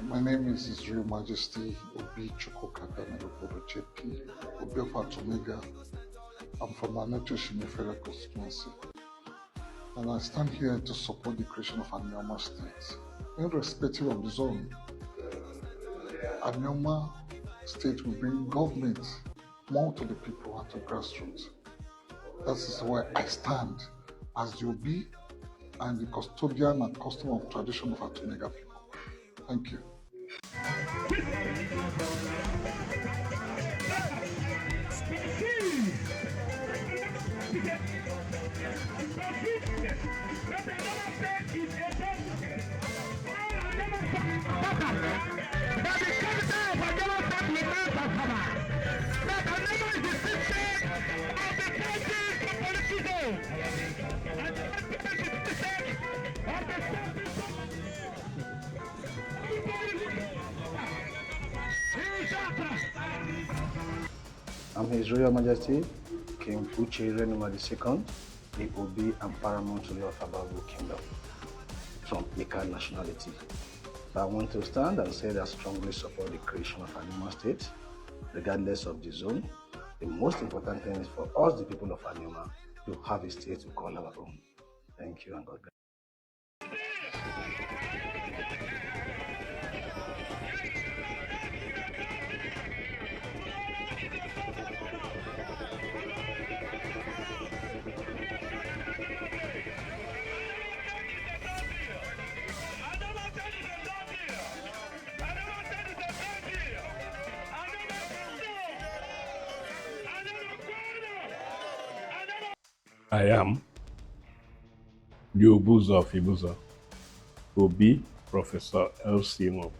My name is His Real Majesty Obi Chukokaka Melopodo JP, Obi of Atomega. I'm from Aneto Shimefera constituency, and I stand here to support the creation of Anioma State. Irrespective of the zone, Anioma State will bring government more to the people and to grassroots. That is why I stand as the Obi and the custodian and custom of tradition of Atomega people. Thank you. I'm His Royal Majesty King Uche Renuma II, the Obi and Paramount Ruler of Ababu Kingdom, from Ika nationality. So I want to stand and say that I strongly support the creation of Anioma State, regardless of the zone. The most important thing is for us, the people of Anioma, to have a state to call our own. Thank you and God bless. I am the Obuzo of Ibuzo, Obi Professor L.C. Mobush.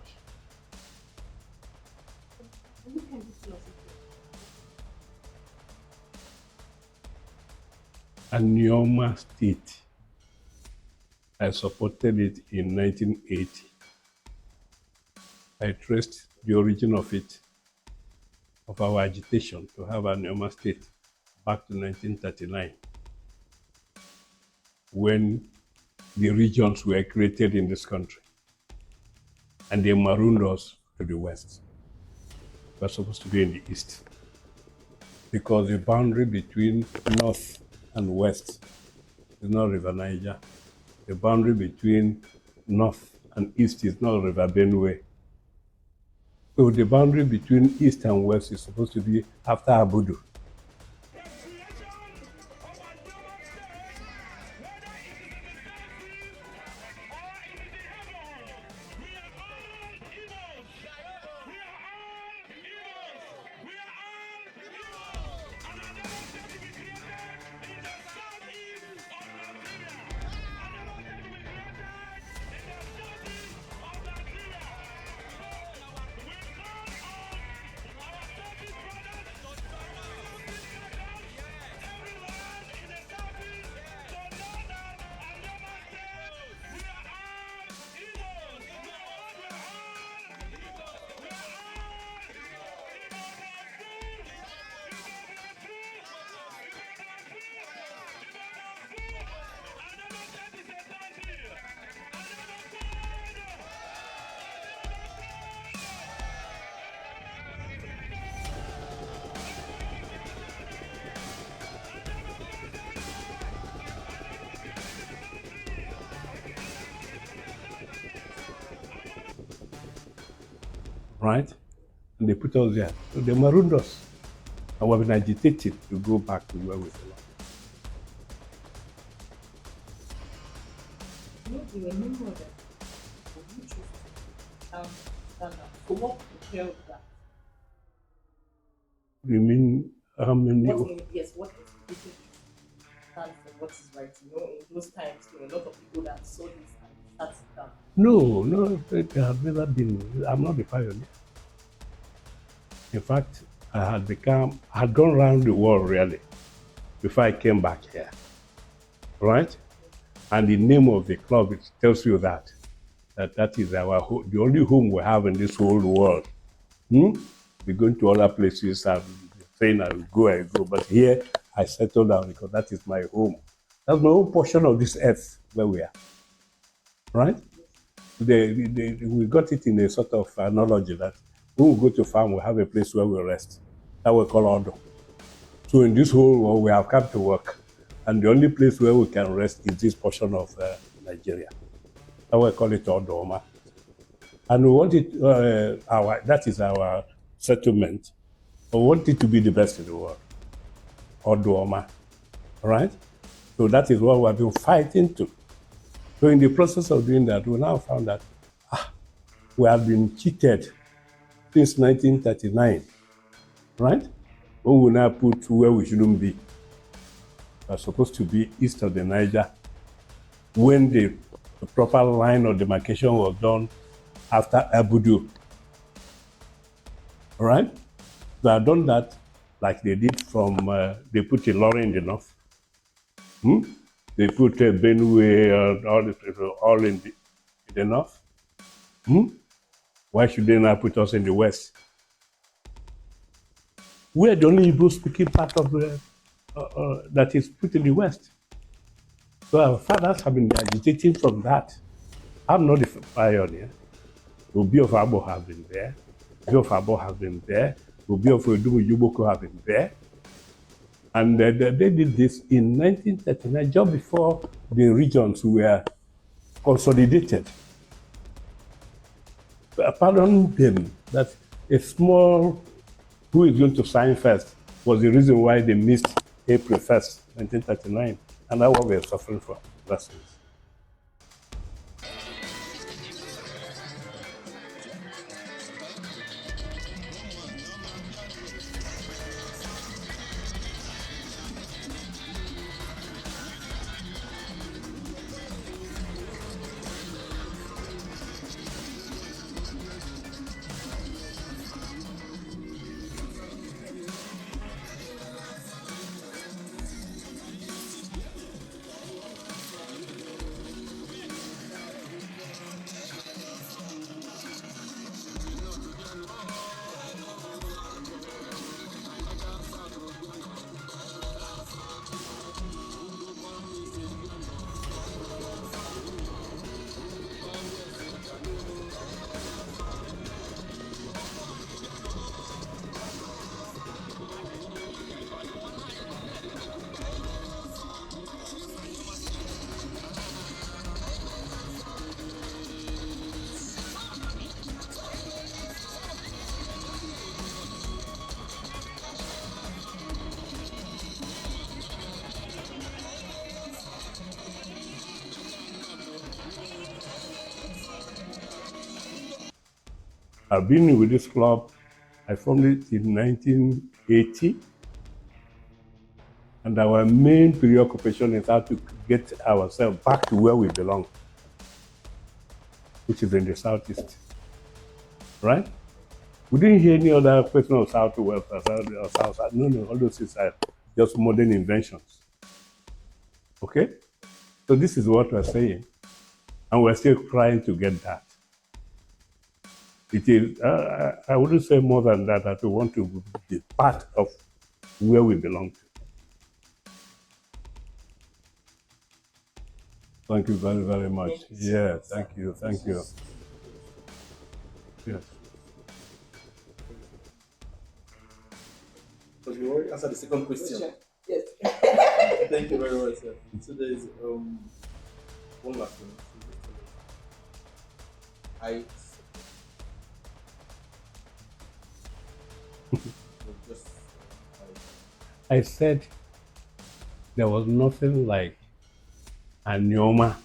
Anioma State. I supported it in 1980. I traced the origin of it, of our agitation to have Anioma State, back to 1939. When the regions were created in this country and they marooned us to the west. We're supposed to be in the east because the boundary between north and west is not River Niger. The boundary between north and east is not River Benue. So the boundary between east and west is supposed to be after Abudu. Right? And they put us there. So they marooned us. And we've been agitated to go back to where we belong. You remember that you choose to stand up. So what propelled that? You mean how many? Yes, what education stand for what is right? You know, in those times there were a lot of people that saw this and sat down. No, it has never been. I'm not the pioneer. In fact, I had gone around the world really before I came back here, right? And the name of the club, it tells you that is our home, the only home we have in this whole world. We're going to other places and saying I go, but here I settle down because that is my home. That's my own portion of this earth where we are, right? we got it in a sort of analogy that when we go to farm, we have a place where we rest. That we call Odo. So in this whole world, we have come to work. And the only place where we can rest is this portion of Nigeria. That we call it Odoma. And we want it, that is our settlement. We want it to be the best in the world. Odoma. Right? So that is what we have been fighting to. So in the process of doing that, we now found that we have been cheated since 1939, right? When we now put where we shouldn't be. We're supposed to be east of the Niger. When the proper line of demarcation was done after Abudu, all right? They have done that like they did from, they put Ilorin in the north. They put Benue, all in the north. Why should they not put us in the west? We're the only Igbo speaking part of that is put in the west. So our fathers have been agitating from that. I'm not the pioneer. Obi of Abo have been there. Obi of Abo have been there. Obi of Odumu Yuboko have been there. And they did this in 1939, just before the regions were consolidated. Pardon them, that a small who is going to sign first was the reason why they missed April 1st, 1939. And that's what we're suffering from. That's it. I've been with this club. I formed it in 1980. And our main preoccupation is how to get ourselves back to where we belong, which is in the southeast. Right? We didn't hear any other question of southwest or south. No, all those things are just modern inventions. Okay? So this is what we're saying. And we're still trying to get that. It is, I wouldn't say more than that, that we want to be part of where we belong to. Thank you very, very much. Yeah, thank you. Yes. But you already answered the second question. Yes. Thank you very much, sir. So there is one last thing. I said there was nothing like Anioma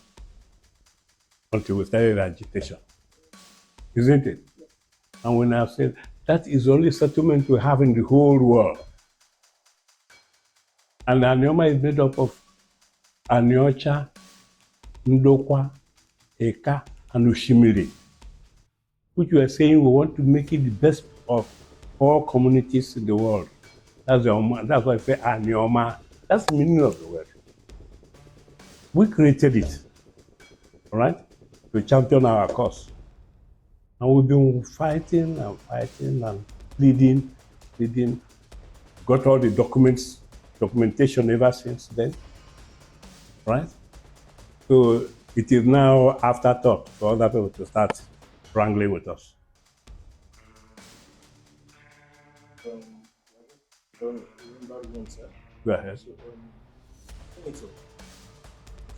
until we started agitation, isn't it? And when I said that is the only settlement we have in the whole world, and Anioma is made up of Aniocha, Ndokwa, Eka, and Ushimiri, which we are saying we want to make it the best of all communities in the world. That's why I say Anioma. That's the meaning of the word. We created it, all right, to champion our cause. And we've been fighting and pleading, got all the documentation ever since then, right? So It is now afterthought for other people to start wrangling with us. Remember one, sir. Go ahead. So, I think it's so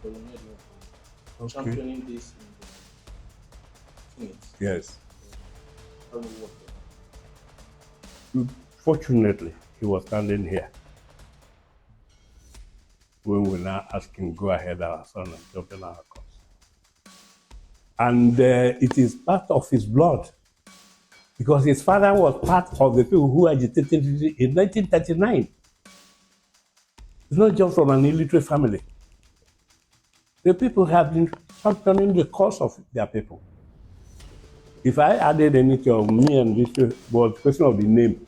we need Okay. championing this in the Senate. Yes. How do we work there? Fortunately, he was standing here when we now asked him go ahead our son and jump in our cause. And it is part of his blood because his father was part of the people who agitated in 1939. It's not just from an illiterate family. The people have been championing the cause of their people. If I added anything of me and this was question of the name,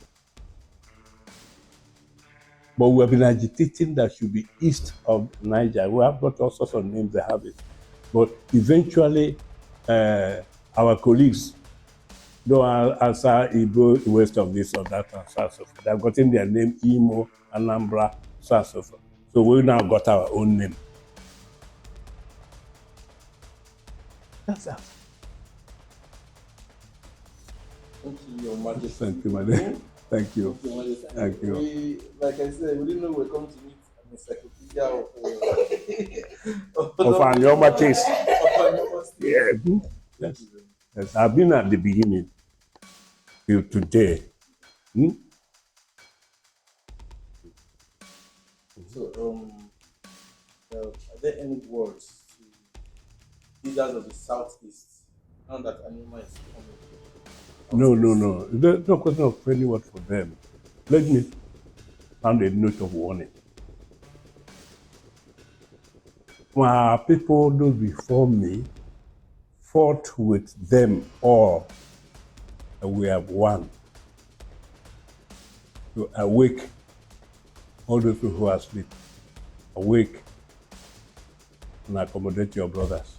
but we have been agitating that should be east of Niger. We have got all sorts of names they have it. But eventually, our colleagues don't answer Igbo west of this or that and so on. So forth. They've gotten their name Imo, Anambra, so on so forth. So we now got our own name. That's us. Thank you, Your Majesty. Thank you, madam. Thank you. Thank you, Your Majesty. Thank you. We, like I said, we didn't know we were coming to meet an encyclopedia of Of Anioma case. Anioma state. Yeah. Yes. Yes. I've been at the beginning till today. So, are there any words to leaders of the Southeast now that Anioma is coming? No. There's no question of any word for them. Let me sound a note of warning. My people, those before me, fought with them all, and we have won. To awake all those people who are asleep. Awake and accommodate your brothers.